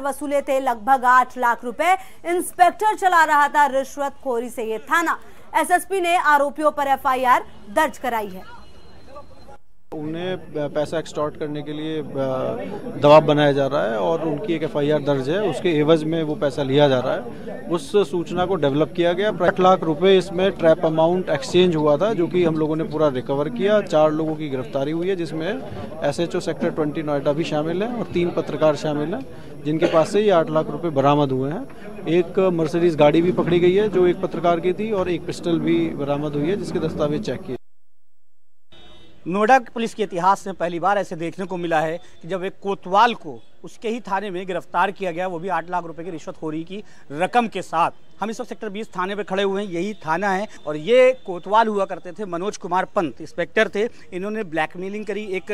वसूले थे लगभग 8 लाख रुपए। इंस्पेक्टर चला रहा था रिश्वतखोरी से ये थाना। एसएसपी ने आरोपियों पर एफआईआर दर्ज कराई है। उन्हें पैसा एक्सटॉर्ट करने के लिए दबाव बनाया जा रहा है और उनकी एक एफआईआर दर्ज है। उसके एवज में वो पैसा लिया जा रहा है। उस सूचना को डेवलप किया गया। 8 लाख रुपए इसमें ट्रैप अमाउंट एक्सचेंज हुआ था, जो कि हम लोगों ने पूरा रिकवर किया। 4 लोगों की गिरफ्तारी हुई है, जिसमें एसएचओ सेक्टर 20 नोएडा भी शामिल है और 3 पत्रकार शामिल हैं, जिनके पास से ये 8 लाख रुपए बरामद हुए हैं। एक मर्सिडीज गाड़ी भी पकड़ी गई है जो एक पत्रकार की थी, और एक पिस्टल भी बरामद हुई है जिसके दस्तावेज चेक किए। नोएडा पुलिस के इतिहास में पहली बार ऐसे देखने को मिला है कि जब एक कोतवाल को उसके ही थाने में गिरफ्तार किया गया, वो भी 8 लाख रुपए की रिश्वतखोरी की रकम के साथ। हम इस वक्त सेक्टर 20 थाने पे खड़े हुए हैं, यही थाना है और ये कोतवाल हुआ करते थे। मनोज कुमार पंत इंस्पेक्टर थे। इन्होंने ब्लैकमेलिंग करी एक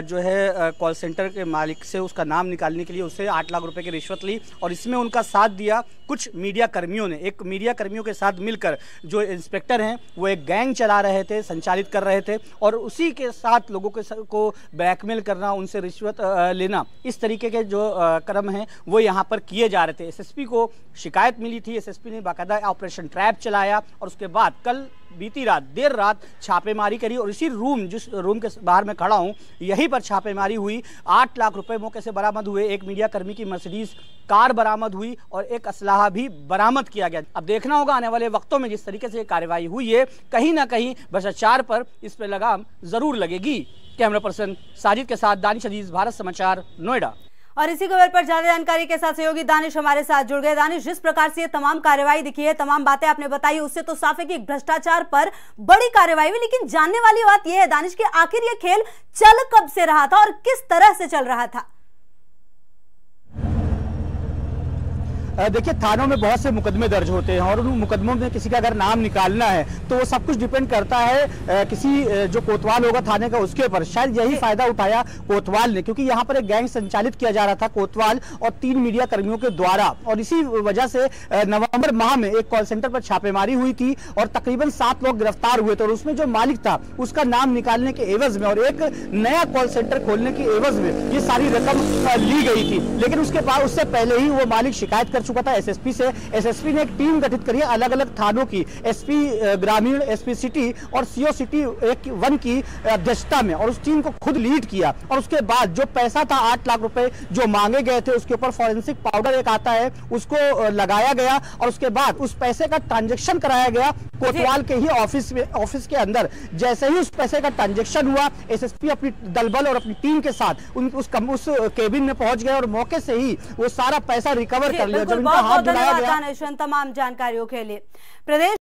जो है कॉल सेंटर के मालिक से, उसका नाम निकालने के लिए उससे 8 लाख रुपए की रिश्वत ली और इसमें उनका साथ दिया कुछ मीडिया कर्मियों ने। एक मीडिया कर्मियों के साथ मिलकर जो इंस्पेक्टर हैं वो एक गैंग चला रहे थे, संचालित कर रहे थे और उसी के साथ लोगों को ब्लैकमेल करना, उनसे रिश्वत लेना, इस तरीके के जो क्रम हैं वो यहाँ पर किए जा रहे थे। एसएसपी को शिकायत मिली थी। एसएसपी ने बाकायदा ऑपरेशन ट्रैप चलाया और उसके बाद कल बीती रात देर रात छापेमारी करी और इसी जिस रूम के बाहर में खड़ा हूं, यहीं पर छापेमारी हुई। 8 लाख रुपए मौके से बरामद हुए। एक मीडिया कर्मी की मर्सिडीज कार बरामद हुई और एक असलाहा भी बरामद किया गया। अब देखना होगा आने वाले वक्तों में जिस तरीके से कार्रवाई हुई है, कहीं ना कहीं भ्रष्टाचार पर इस पर लगाम जरूर लगेगी। कैमरा पर्सन साजिद के साथ दानिश अजीज, भारत समाचार, नोएडा। और इसी खबर पर ज्यादा जानकारी के साथ सहयोगी दानिश हमारे साथ जुड़ गए। दानिश, जिस प्रकार से ये तमाम कार्रवाई दिखी है, तमाम बातें आपने बताई, उससे तो साफ है कि भ्रष्टाचार पर बड़ी कार्रवाई हुई। लेकिन जानने वाली बात यह है दानिश कि आखिर ये खेल चल कब से रहा था और किस तरह से चल रहा था? देखिए, थानों में बहुत से मुकदमे दर्ज होते हैं और उन मुकदमों में किसी का अगर नाम निकालना है तो वो सब कुछ डिपेंड करता है किसी जो कोतवाल होगा थाने का उसके ऊपर। शायद यही फायदा उठाया कोतवाल ने, क्योंकि यहाँ पर एक गैंग संचालित किया जा रहा था कोतवाल और 3 मीडिया कर्मियों के द्वारा, और इसी वजह से नवंबर माह में एक कॉल सेंटर पर छापेमारी हुई थी और तकरीबन 7 लोग गिरफ्तार हुए थे और उसमें जो मालिक था उसका नाम निकालने के एवज में और एक नया कॉल सेंटर खोलने के एवज में ये सारी रकम ली गई थी। लेकिन उसके बाद उससे पहले ही वो मालिक शिकायत कर चुका था एसएसपी से। एसएसपी ने एक टीम गठित करी है अलग अलग थानों की, एसपी ग्रामीण, एसपी सिटी और सीओ सिटी 1 की अध्यक्षता में, और उस टीम को खुद लीड किया। और उसके बाद जो पैसा था 8 लाख रुपए जो मांगे गए थे, उसके ऊपर फॉरेंसिक पाउडर एक आता है उसको लगाया गया और उसके बाद उस पैसे का ट्रांजेक्शन कराया गया कोतवाल के ही ऑफिस के अंदर। जैसे ही उस पैसे का ट्रांजेक्शन हुआ, एसएसपी अपनी दलबल और अपनी टीम के साथ उस केबिन में पहुंच गए और मौके से ही वो सारा पैसा रिकवर कर लिया। बहुत धन्यवाद दानिश तमाम जानकारियों के लिए। प्रदेश